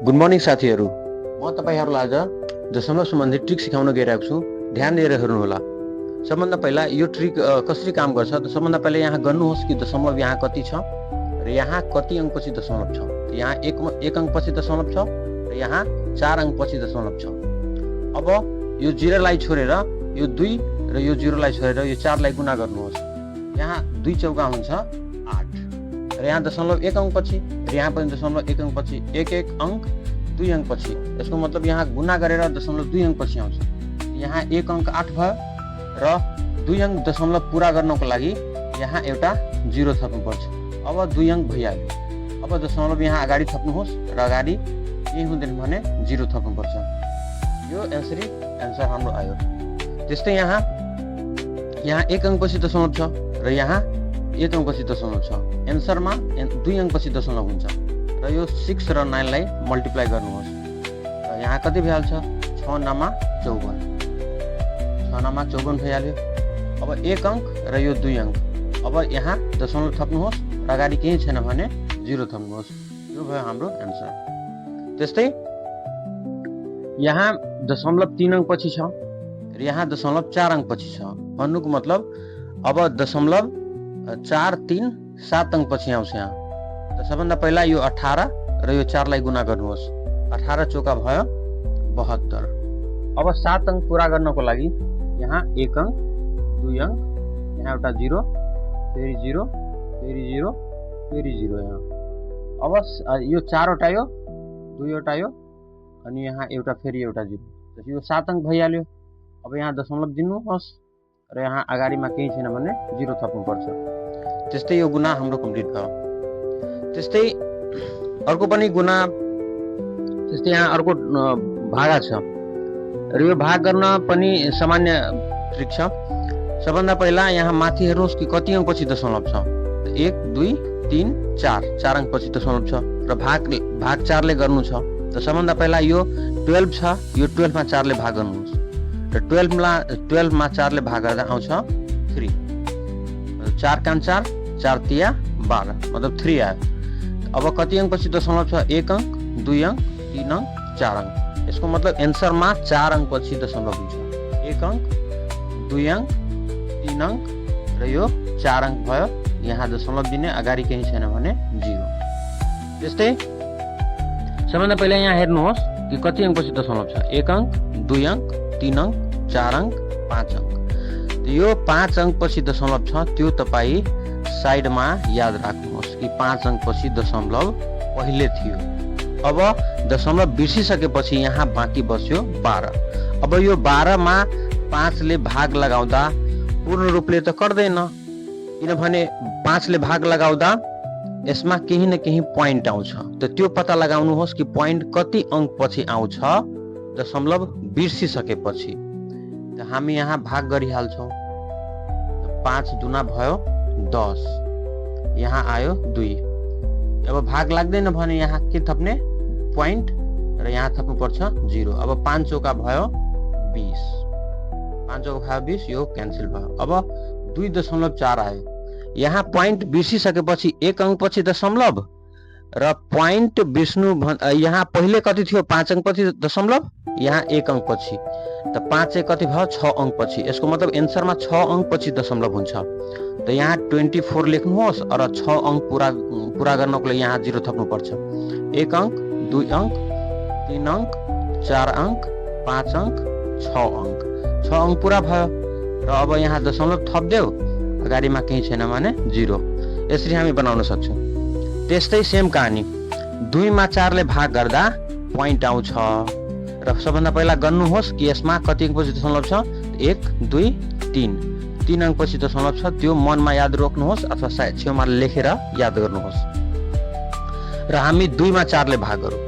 Good morning साथीहरू, म तपाईहरुलाई आज दशमलव सम्बन्धी ट्रिक सिकाउन गइरहेको छु। ध्यान दिएर हेर्नुहोला। सबभन्दा पहिला यो ट्रिक कसरी काम गर्छ त सबभन्दा पहिला यहाँ गर्नुहोस् कि दशमलव यहाँ कति छ र यहाँ कति अंकपछि दशमलव छ। यहाँ एक अंकपछि दशमलव छ र यहाँ 4 अंकपछि दशमलव छ। अब यो 0 लाई छोडेर यो 2 र यो 0 लाई छोडेर यो 4 लाई गुणा गर्नुहोस्। यहाँ 2 चौका हुन्छ 8 र यहाँ दशमलव 1 अंकपछि र यहाँ पनि दशमलव 1 अंकपछि 1 अंक 2 अंकपछि। यसको मतलब यहाँ गुणा गरेर दशमलव 2 अंकपछि आउँछ। यहाँ 1 अंक 8 भयो र 2 अंक दशमलव पूरा गर्नको लागि यहाँ एउटा 0 थप्नुपर्छ। अब 2 अंक भइहाल्यो। अब दशमलव यहाँ अगाडि थप्नुहोस् र अगाडि केही हुँदैन भने 0 थप्नुपर्छ। यो एन्सर हाम्रो आयो। त्यस्तै यहाँ 1 अंकपछि दशमलव छ र यहाँ 1 अंकपछि दशमलव छ। एन्सरमा 2 अंकपछि दशमलव हुन्छ र यो 6 र 9 लाई मल्टिप्लाई गर्नुहोस् र यहाँ कति भइहाल्छ 6 9 54। 6 9 54 भइहाल्यो। अब 1 अंक र यो 2 अंक। अब यहाँ दशमलव थप्नुहोस् र अगाडि केही छैन भने 0 थप्नुहोस्। यो भयो हाम्रो एन्सर। त्यस्तै यहाँ दशमलव 3 अंक पछि छ र यहाँ दशमलव 4 अंक पछि छ। भन्नुको मतलब अब दशमलव 4 3 7 अंक पछि आउँछ। यहाँ त सबभन्दा पहिला यो 18 र यो 4 लाई गुणा गर्नुहोस्। 18 चौका भयो 72। अब 7 अंक पूरा गर्नको लागि यहाँ 1 अंक 2 अंक यहाँ एउटा 0 फेरि 0 फेरि 0 फेरि 0 यहाँ। अब यो 4 वटा यो 2 वटा यो अनि यहाँ एउटा फेरि एउटा 0। यो 7 अंक भइहाल्यो। अब यहाँ दशमलव दिनुहोस् र यहाँ अगाडिमा केही छैन भने 0 थप्नुपर्छ। त्यस्तै यो गुणा हाम्रो कम्प्लिट भयो। त्यस्तै अर्को पनि गुणा। त्यस्तै यहाँ अर्को भागा छ र यो भाग गर्न पनि सामान्य ट्रिक छ। सबभन्दा पहिला यहाँ माथि हेर्नुहोस् कि कति अंकपछि दशमलव छ। 1 2 3 4 4 अंकपछि दशमलव छ र भाग 4 ले गर्नु छ। त सबभन्दा पहिला यो 12 छ। यो 12 मा 4 ले भाग गर्नुहोस् र 12 मा 4 ले भाग गर्दा आउँछ 3। 4 का 4 4 तिया 12 मतलब 3 आयो। अब कति अंक पछि दशमलव छ 1 अंक 2 अंक 3 अंक 4 अंक। यसको मतलब एन्सरमा 4 अंक पछि दशमलव हुन्छ। 1 अंक 2 अंक 3 अंक र यो 4 अंक भयो। यहाँ दशमलव दिने अगाडि केही छैन भने 0। त्यस्तै सबभन्दा पहिला यहाँ हेर्नुहोस् कि कति अंक पछि दशमलव छ। 1 अंक 2 अंक 3 अंक 4 अंक 5 अंक। यो 5 अंक पछि दशमलव छ त्यो तपाई साइडमा याद राख्नुहोस् कि 5 अंक पछि दशमलव पहिले थियो। अब दशमलव बिर्सिसकेपछि यहाँ बाँकी बस्यो 12। अब यो 12 मा 5 ले भाग लगाउँदा पूर्ण रूपले त गर्दैन, किनभने 5 ले भाग लगाउँदा यसमा केही न केही पोइन्ट आउँछ। त त्यो पत्ता लगाउनुहोस् कि पोइन्ट कति अंक पछि आउँछ दशमलव बिर्सिसकेपछि। त हामी यहाँ भाग गरिहाल्छौँ। 5 दुना भयो 10। यहाँ आयो 2। अब भाग लाग्दैन भने यहाँ के थप्ने पोइन्ट र यहाँ थप्नु पर्छ 0। अब 5 चौका भयो 20। 5 चौका भयो 20। यो क्यान्सल भयो। अब 2.4 आयो। यहाँ पोइन्ट बिर्सिसकेपछि 1 अंक पछि दशमलव र पोइन्ट बिर्स्नु यहाँ पहिले कति थियो 5 अंक पछि दशमलव, यहाँ 1 अंक पछि। त 5 चाहिँ कति भयो 6 अंक पछि। यसको मतलब एन्सरमा 6 अंक पछि दशमलव हुन्छ। त यहाँ 24 लेख्नुहोस् र 6 अंक पूरा गर्नको लागि यहाँ 0 थप्नुपर्छ। 1 अंक 2 अंक 3 अंक 4 अंक 5 अंक 6 अंक। 6 अंक पूरा भयो र अब यहाँ दशमलव थप्देऊ अगाडिमा केही छैन भने 0। यसरी हामी बनाउन सक्छौँ। त्यस्तै सेम कहानी 2 मा 4 ले भाग गर्दा पोइन्ट आउँछ र सबभन्दा पहिला गर्नुहोस् कि यसमा कति अंक पछि दशमलव छ। 1 2 3 3 अंक पछि दशमलव छ। त्यो मनमा याद राख्नुहोस् अथवा छेउमा लेखेर याद गर्नुहोस्। र हामी 2 मा 4 ले भाग गरौँ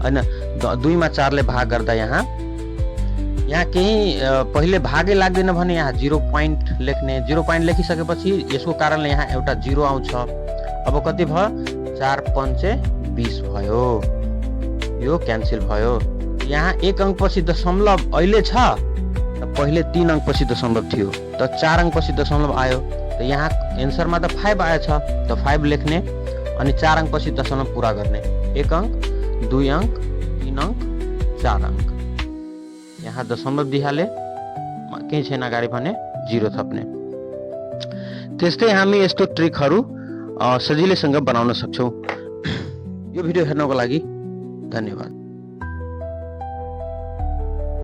हैन। 2 मा 4 ले भाग गर्दा यहाँ केही पहिले भागै लाग्दैन भने यहाँ 0 पोइन्ट लेख्ने। 0 पोइन्ट लेखिसकेपछि यसको कारणले यहाँ एउटा 0 आउँछ। अब कति भयो 4 5 20 भयो। यो क्यान्सल भयो। यहाँ 1 अंक पछि दशमलव अहिले छ र पहिले 3 अंक पछि दशमलव थियो। त 4 अंक पछि दशमलव आयो। त यहाँ एन्सरमा त 5 आएछ। त 5 लेख्ने अनि 4 अंक पछि दशमलव पूरा गर्ने। 1 अंक 2 अंक 3 अंक 4 अंक। यहाँ दशमलव दिहाले केही छैन अगाडि भने 0 थप्ने। त्यस्तै हामी यस्तो ट्रिकहरू सजिलैसँग बनाउन सक्छौँ। यो भिडियो हेर्नको लागि धन्यवाद।